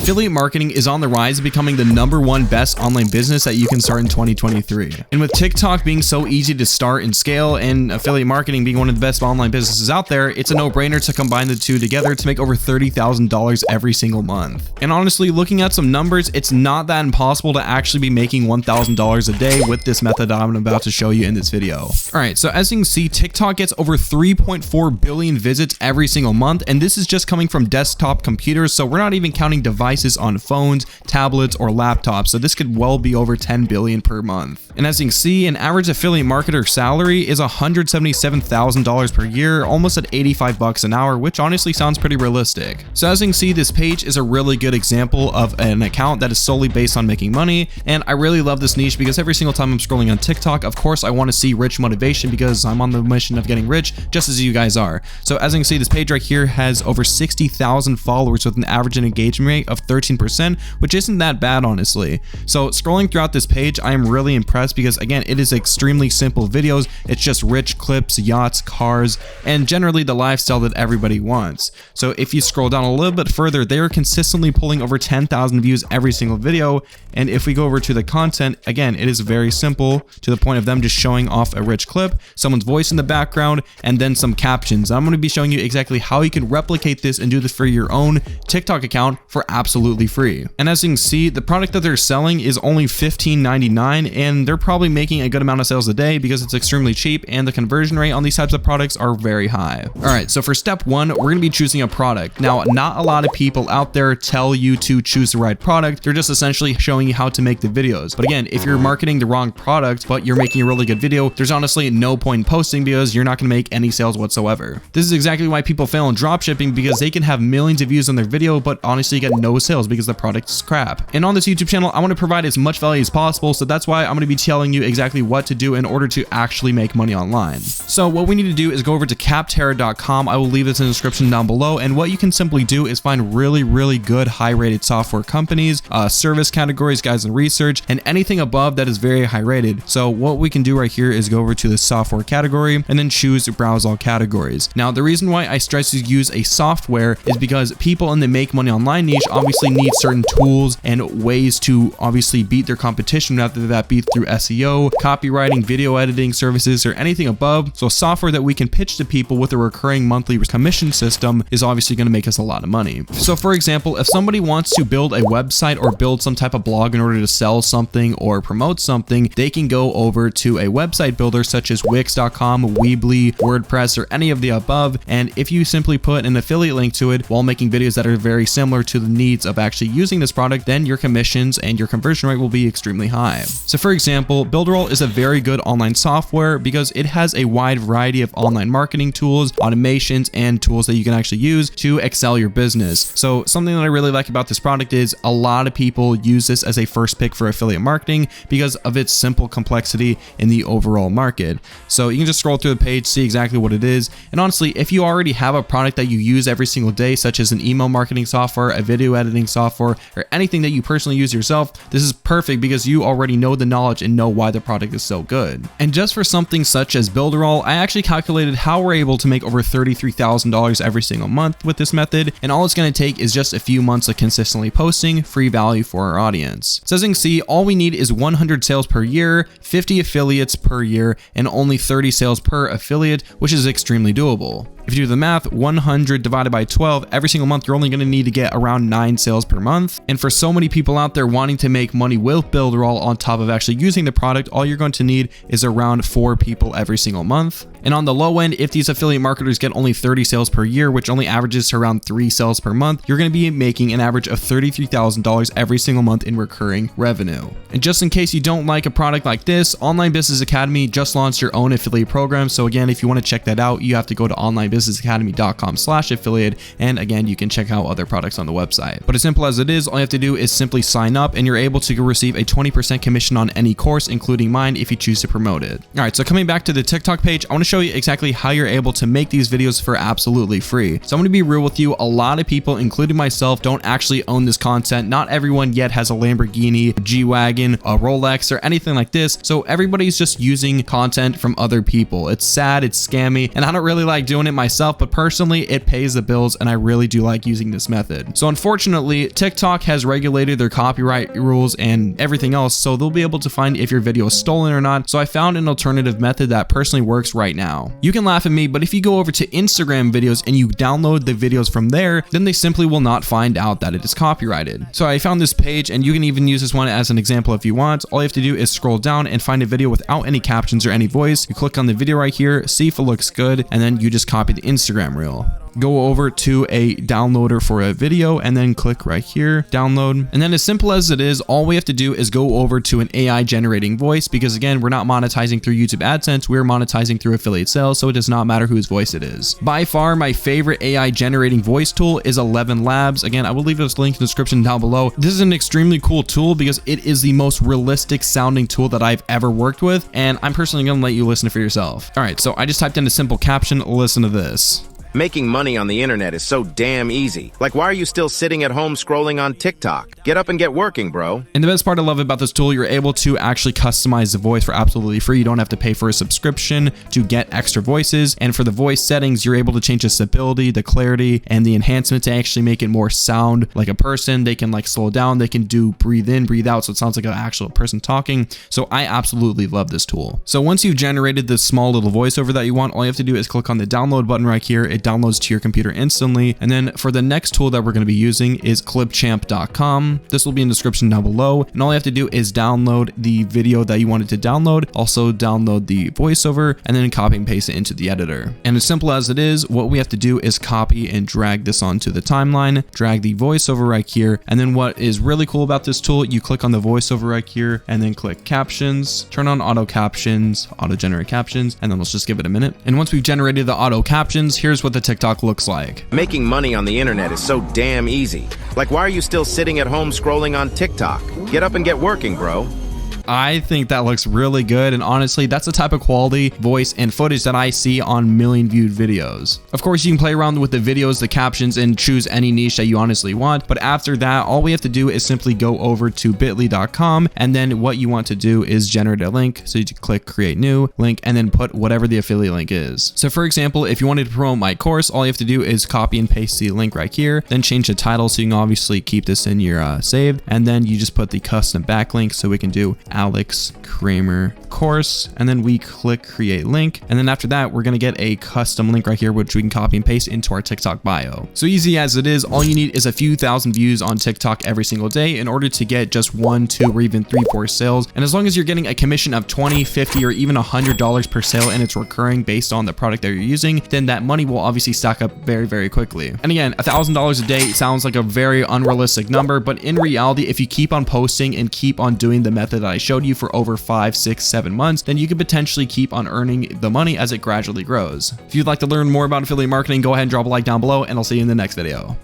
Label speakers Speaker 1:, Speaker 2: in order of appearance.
Speaker 1: Affiliate marketing is on the rise, becoming the #1 best online business that you can start in 2023. And with TikTok being so easy to start and scale, and affiliate marketing being one of the best online businesses out there, it's a no-brainer to combine the two together to make over $30,000 every single month. And honestly, looking at some numbers, it's not that impossible to actually be making $1,000 a day with this method I'm about to show you in this video. Alright, so as you can see, TikTok gets over 3.4 billion visits every single month, and this is just coming from desktop computers, so we're not even counting devices on phones, tablets, or laptops, so this could well be over 10 billion per month. And as you can see, an average affiliate marketer salary is $177,000 per year, almost at 85 bucks an hour, which honestly sounds pretty realistic. So as you can see, this page is a really good example of an account that is solely based on making money, and I really love this niche because every single time I'm scrolling on TikTok, of course I want to see rich motivation because I'm on the mission of getting rich, just as you guys are. So as you can see, this page right here has over 60,000 followers with an average engagement rate of 13%, which isn't that bad, honestly. So scrolling throughout this page, I am really impressed because again, it is extremely simple videos. It's just rich clips, yachts, cars, and generally the lifestyle that everybody wants. So if you scroll down a little bit further, they are consistently pulling over 10,000 views every single video. And if we go over to the content, again, it is very simple to the point of them just showing off a rich clip, someone's voice in the background, and then some captions. I'm going to be showing you exactly how you can replicate this and do this for your own TikTok account for absolutely free. And as you can see, the product that they're selling is only $15.99, and they're probably making a good amount of sales a day because it's extremely cheap and the conversion rate on these types of products are very high. All right, so for step one, we're going to be choosing a product. Now, not a lot of people out there tell you to choose the right product. They're just essentially showing you how to make the videos. But again, if you're marketing the wrong product, but you're making a really good video, there's honestly no point in posting because you're not going to make any sales whatsoever. This is exactly why people fail in dropshipping, because they can have millions of views on their video, but honestly get no sales because the product is crap. And on this YouTube channel, I want to provide as much value as possible, so that's why I'm going to be telling you exactly what to do in order to actually make money online. So what we need to do is go over to capterra.com. I will leave this in the description down below, and what you can simply do is find really good high-rated software companies, service categories, guides and research, and anything above that is very high rated. So what we can do right here is go over to the software category and then choose browse all categories. Now, the reason why I stress to use a software is because people in the make money online niche obviously need certain tools and ways to obviously beat their competition, whether that be through SEO, copywriting, video editing services, or anything above. So software that we can pitch to people with a recurring monthly commission system is obviously going to make us a lot of money. So for example, if somebody wants to build a website or build some type of blog in order to sell something or promote something, they can go over to a website builder such as Wix.com, Weebly, WordPress, or any of the above. And if you simply put an affiliate link to it while making videos that are very similar to the needs of actually using this product, then your commissions and your conversion rate will be extremely high. So for example, Builderall is a very good online software because it has a wide variety of online marketing tools, automations, and tools that you can actually use to excel your business. So something that I really like about this product is a lot of people use this as a first pick for affiliate marketing because of its simple complexity in the overall market. So you can just scroll through the page, see exactly what it is. And honestly, if you already have a product that you use every single day, such as an email marketing software, a video editing software, or anything that you personally use yourself, this is perfect because you already know the knowledge and know why the product is so good. And just for something such as Builderall, I actually calculated how we're able to make over $33,000 every single month with this method, and all it's going to take is just a few months of consistently posting free value for our audience. So as you can see, all we need is 100 sales per year, 50 affiliates per year, and only 30 sales per affiliate, which is extremely doable. If you do the math, 100 divided by 12, every single month, you're only going to need to get around 9 sales per month. And for so many people out there wanting to make money with Builderall on top of actually using the product, all you're going to need is around 4 people every single month. And on the low end, if these affiliate marketers get only 30 sales per year, which only averages to around 3 sales per month, you're going to be making an average of $33,000 every single month in recurring revenue. And just in case you don't like a product like this, Online Business Academy just launched your own affiliate program. So again, if you want to check that out, you have to go to onlinebusinessacademy.com/affiliate. And again, you can check out other products on the website. But as simple as it is, all you have to do is simply sign up and you're able to receive a 20% commission on any course, including mine, if you choose to promote it. All right, so coming back to the TikTok page, I want to show you exactly how you're able to make these videos for absolutely free. So I'm going to be real with you. A lot of people, including myself, don't actually own this content. Not everyone yet has a Lamborghini, a G-Wagon, a Rolex, or anything like this. So everybody's just using content from other people. It's sad, it's scammy, and I don't really like doing it myself, but personally it pays the bills and I really do like using this method. So unfortunately, TikTok has regulated their copyright rules and everything else, so they'll be able to find if your video is stolen or not. So I found an alternative method that personally works right now. You can laugh at me, but if you go over to Instagram videos and you download the videos from there, then they simply will not find out that it is copyrighted. So I found this page, and you can even use this one as an example if you want. All you have to do is scroll down and find a video without any captions or any voice. You click on the video right here, see if it looks good, and then you just copy the Instagram reel. Go over to a downloader for a video and then click right here, download. And then as simple as it is, all we have to do is go over to an AI generating voice, because again, we're not monetizing through YouTube AdSense, we're monetizing through affiliate sales, so it does not matter whose voice it is. By far, my favorite AI generating voice tool is 11 Labs. Again, I will leave this link in the description down below. This is an extremely cool tool because it is the most realistic sounding tool that I've ever worked with, and I'm personally gonna let you listen for yourself. All right, so I just typed in a simple caption, listen to this.
Speaker 2: Making money on the internet is so damn easy. Like, why are you still sitting at home scrolling on TikTok? Get up and get working, bro.
Speaker 1: And the best part I love about this tool, you're able to actually customize the voice for absolutely free. You don't have to pay for a subscription to get extra voices. And for the voice settings, you're able to change the stability, the clarity, and the enhancement to actually make it more sound like a person. They can like slow down. They can do breathe in, breathe out, so it sounds like an actual person talking. So I absolutely love this tool. So once you've generated this small little voiceover that you want, all you have to do is click on the download button right here. It downloads to your computer instantly. And then for the next tool that we're going to be using is clipchamp.com. This will be in the description down below. And all you have to do is download the video that you wanted to download, also download the voiceover, and then copy and paste it into the editor. And as simple as it is, what we have to do is copy and drag this onto the timeline, drag the voiceover right here. And then what is really cool about this tool, you click on the voiceover right here and then click captions, turn on auto captions, auto generate captions, and then let's just give it a minute. And once we've generated the auto captions, here's what the TikTok looks like.
Speaker 2: Making money on the internet is so damn easy. Like, why are you still sitting at home scrolling on TikTok? Get up and get working, bro.
Speaker 1: I think that looks really good, and honestly, that's the type of quality, voice, and footage that I see on million viewed videos. Of course, you can play around with the videos, the captions, and choose any niche that you honestly want, but after that, all we have to do is simply go over to bit.ly.com, and then what you want to do is generate a link. So you click create new link, and then put whatever the affiliate link is. So for example, if you wanted to promote my course, all you have to do is copy and paste the link right here, then change the title so you can obviously keep this in your saved, and then you just put the custom backlink, so we can do Alex Kramer course, and then we click create link, and then after that we're going to get a custom link right here which we can copy and paste into our TikTok bio. So easy as it is, all you need is a few thousand views on TikTok every single day in order to get just 1, 2, or even 3, 4 sales. And as long as you're getting a commission of $20, $50, or even $100 per sale and it's recurring based on the product that you're using, then that money will obviously stack up very, very quickly. And again, $1,000 a day sounds like a very unrealistic number, but in reality, if you keep on posting and keep on doing the method that I showed you for over 5, 6, 7 months, then you could potentially keep on earning the money as it gradually grows. If you'd like to learn more about affiliate marketing, go ahead and drop a like down below, and I'll see you in the next video.